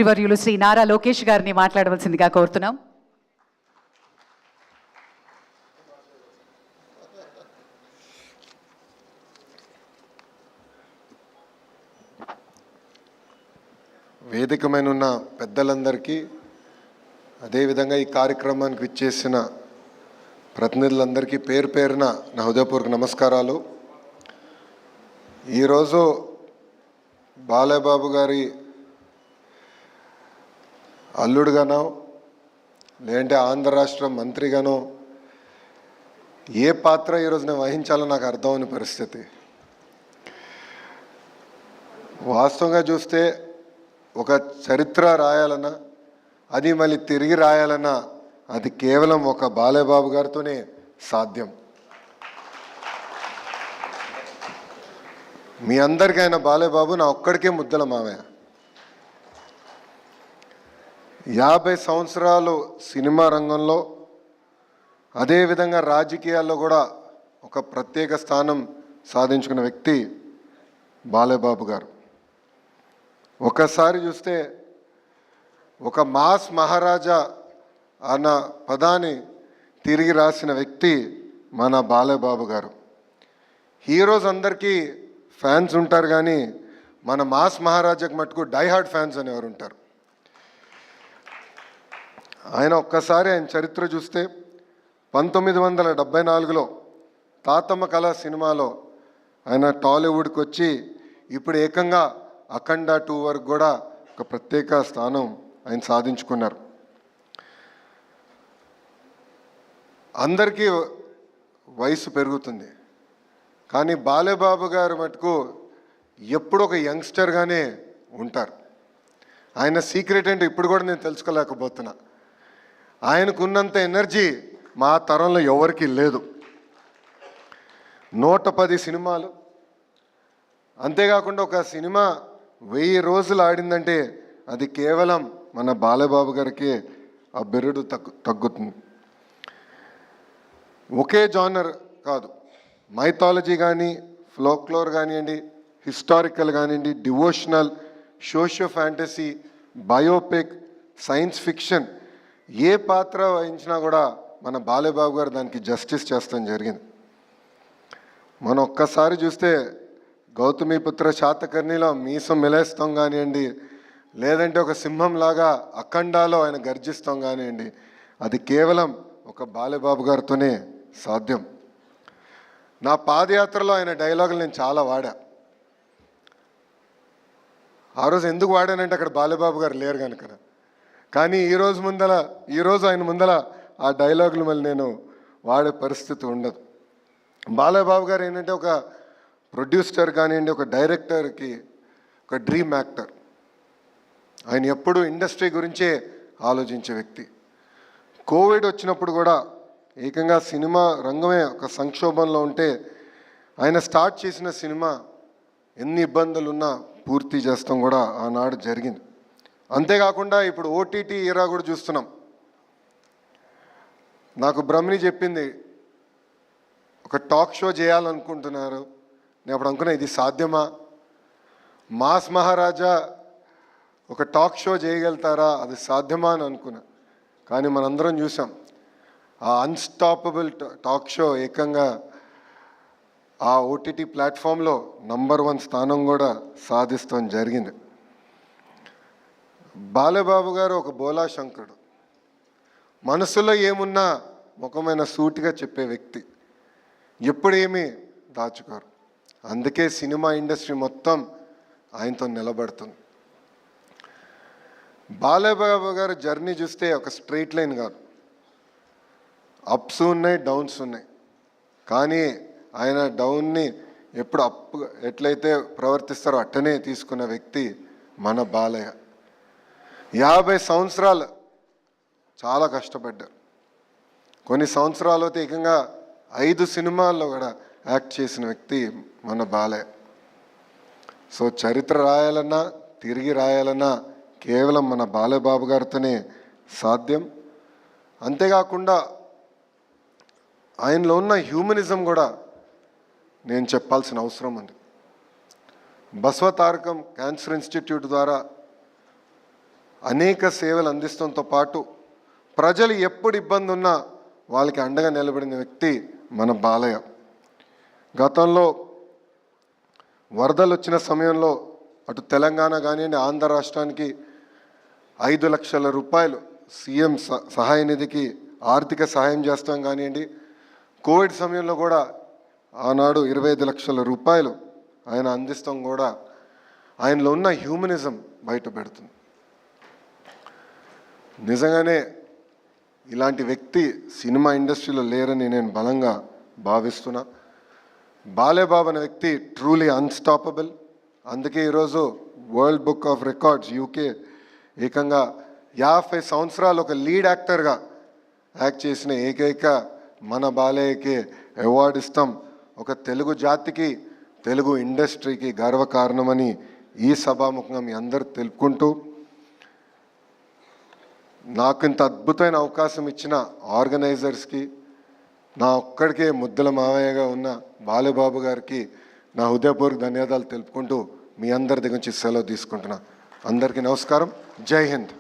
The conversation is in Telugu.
మంత్రివర్యులు శ్రీ నారా లోకేష్ గారిని మాట్లాడవలసిందిగా కోరుతున్నాం. వేదిక మీద ఉన్న పెద్దలందరికీ, అదేవిధంగా ఈ కార్యక్రమానికి విచ్చేసిన ప్రతినిధులందరికీ పేరు పేరున నా హృదయపూర్వక నమస్కారాలు. ఈరోజు బాలయ్యబాబు గారి అల్లుడుగానో లేదంటే ఆంధ్ర రాష్ట్ర మంత్రిగానో ఏ పాత్ర ఈరోజు నేను వహించాలో నాకు అర్థం అవని పరిస్థితి. వాస్తవంగా చూస్తే ఒక చరిత్ర రాయాలన్నా, అది మళ్ళీ తిరిగి రాయాలన్నా అది కేవలం ఒక బాలయ్యబాబు గారితోనే సాధ్యం. మీ అందరికైనా బాలయ్యబాబు నా ఒక్కడికే ముద్దల మామయ్య. 50 సంవత్సరాలు సినిమా రంగంలో, అదేవిధంగా రాజకీయాల్లో కూడా ఒక ప్రత్యేక స్థానం సాధించుకున్న వ్యక్తి బాలయ్యబాబు గారు. ఒకసారి చూస్తే ఒక మాస్ మహారాజా అన్న పదాన్ని తిరిగి రాసిన వ్యక్తి మన బాలయ్యబాబు గారు. హీరోస్ అందరికీ ఫ్యాన్స్ ఉంటారు, కానీ మన మాస్ మహారాజాకి మటుకు డైహార్డ్ ఫ్యాన్స్ అనేవారు ఉంటారు. ఆయన ఒక్కసారి ఆయన చరిత్ర చూస్తే 1974లో తాతమ్మ కళ సినిమాలో ఆయన టాలీవుడ్కి వచ్చి ఇప్పుడు ఏకంగా అఖండ 2 వరకు కూడా ఒక ప్రత్యేక స్థానం ఆయన సాధించుకున్నారు. అందరికీ వయసు పెరుగుతుంది, కానీ బాలయ్యబాబు గారు మటుకు ఎప్పుడు ఒక యంగ్స్టర్గానే ఉంటారు. ఆయన సీక్రెట్ ఏంటో ఇప్పుడు కూడా నేను తెలుసుకోలేకపోతున్నా. ఆయనకున్నంత ఎనర్జీ మా తరంలో ఎవరికి లేదు. 110 సినిమాలు, అంతేకాకుండా ఒక సినిమా 1000 రోజులు ఆడిందంటే అది కేవలం మన బాలయ్యబాబు గారికి ఆ బిరుడు తగ్గుతుంది. ఒకే జానర్ కాదు, మైథాలజీ కానీ, ఫోక్లోర్ కానివ్వండి, హిస్టారికల్ కానివ్వండి, devotional, socio fantasy, biopic, science fiction, ఏ పాత్ర వహించినా కూడా మన బాలయ్యబాబు గారు దానికి జస్టిస్ చేస్తాం జరిగింది. మనం ఒక్కసారి చూస్తే గౌతమిపుత్ర శాతకర్ణిలో మీసం మెలేస్తాం కానివ్వండి, లేదంటే ఒక సింహంలాగా అఖండాలో ఆయన గర్జిస్తాం కానివ్వండి, అది కేవలం ఒక బాలయ్యబాబు గారితోనే సాధ్యం. నా పాదయాత్రలో ఆయన డైలాగులు నేను చాలా వాడా. ఆ రోజు ఎందుకు వాడానంటే అక్కడ బాలయ్యబాబు గారు లేరు కనుక. కానీ ఈరోజు ఆయన ముందల ఆ డైలాగులు మళ్ళీ నేను వాడే పరిస్థితి ఉండదు. బాలయ్యబాబు గారు ఏంటంటే ఒక ప్రొడ్యూసర్ కానివ్వండి, ఒక డైరెక్టర్కి ఒక డ్రీమ్ యాక్టర్. ఆయన ఎప్పుడూ ఇండస్ట్రీ గురించే ఆలోచించే వ్యక్తి. కోవిడ్ వచ్చినప్పుడు కూడా ఏకంగా సినిమా రంగమే ఒక సంక్షోభంలో ఉంటే ఆయన స్టార్ట్ చేసిన సినిమా ఎన్ని ఇబ్బందులున్నా పూర్తి చేస్తాం కూడా ఆనాడు జరిగింది. అంతేకాకుండా ఇప్పుడు ఓటీటీ ఈరా కూడా చూస్తున్నాం. నాకు బ్రహ్మిణి చెప్పింది, ఒక టాక్ షో చేయాలనుకుంటున్నారు. నేను అప్పుడు అనుకున్నా, ఇది సాధ్యమా? మాస్ మహారాజా ఒక టాక్ షో చేయగలుగుతారా? అది సాధ్యమా అని అనుకున్నా. కానీ మనందరం చూసాం, ఆ అన్స్టాపబుల్ టాక్ షో ఏకంగా ఆ ఓటీటీ ప్లాట్ఫామ్లో నంబర్ 1 స్థానం కూడా సాధిస్తాం జరిగింది. బాలయ్యబాబు గారు ఒక బోలా శంకరుడు. మనసులో ఏమున్నా ముఖమైన సూటిగా చెప్పే వ్యక్తి, ఎప్పుడేమీ దాచుకోరు. అందుకే సినిమా ఇండస్ట్రీ మొత్తం ఆయనతో నిలబడుతుంది. బాలయ్యబాబు గారు జర్నీ చూస్తే ఒక స్ట్రైట్ లైన్ కాదు, అప్స్ ఉన్నాయి, డౌన్స్ ఉన్నాయి. కానీ ఆయన డౌన్ని ఎప్పుడు అప్ ఎట్లయితే ప్రవర్తిస్తారో అట్టనే తీసుకున్న వ్యక్తి మన బాలయ్య. 50 సంవత్సరాలు చాలా కష్టపడ్డారు. కొన్ని సంవత్సరాలు అయితే ఏకంగా 5 సినిమాల్లో కూడా యాక్ట్ చేసిన వ్యక్తి మన బాలయ్య. సో చరిత్ర రాయాలన్నా, తిరిగి రాయాలన్నా కేవలం మన బాలయ్యబాబు గారితోనే సాధ్యం. అంతేకాకుండా ఆయనలో ఉన్న హ్యూమనిజం కూడా నేను చెప్పాల్సిన అవసరం ఉంది. బసవ తారకం క్యాన్సర్ ఇన్స్టిట్యూట్ ద్వారా అనేక సేవలు అందిస్తంతో పాటు ప్రజలు ఎప్పుడు ఇబ్బంది ఉన్నా వాళ్ళకి అండగా నిలబడిన వ్యక్తి మన బాలయ్య. గతంలో వరదలు వచ్చిన సమయంలో అటు తెలంగాణ కానివ్వండి, ఆంధ్ర రాష్ట్రానికి 5 లక్షల రూపాయలు సీఎం సహాయ నిధికి ఆర్థిక సహాయం చేస్తాం కానివ్వండి, కోవిడ్ సమయంలో కూడా ఆనాడు 25 లక్షల రూపాయలు ఆయన అందిస్తాం కూడా ఆయనలో ఉన్న హ్యూమనిజం బయట పెడుతుంది. నిజంగానే ఇలాంటి వ్యక్తి సినిమా ఇండస్ట్రీలో లేరని నేను బలంగా భావిస్తున్నా. బాలేబాబు అనే వ్యక్తి ట్రూలీ అన్స్టాపబుల్. అందుకే ఈరోజు world book of records UK ఏకంగా 50 సంవత్సరాలు ఒక లీడ్ యాక్టర్గా యాక్ట్ చేసిన ఏకైక మన బాలయ్యకి అవార్డు ఇస్తాం. ఒక తెలుగు జాతికి, తెలుగు ఇండస్ట్రీకి గర్వకారణమని ఈ సభాముఖంగా మీ అందరు తెలుపుకుంటూ, నాకు ఇంత అద్భుతమైన అవకాశం ఇచ్చిన ఆర్గనైజర్స్కి, నా ఒక్కడికే ముద్దల మావయ్యగా ఉన్న బాలబాబు గారికి నా హృదయపూర్వక ధన్యవాదాలు తెలుపుకుంటూ మీ అందరి దగ్గర నుంచి సెలవు తీసుకుంటున్నా. అందరికీ నమస్కారం. జై హింద్.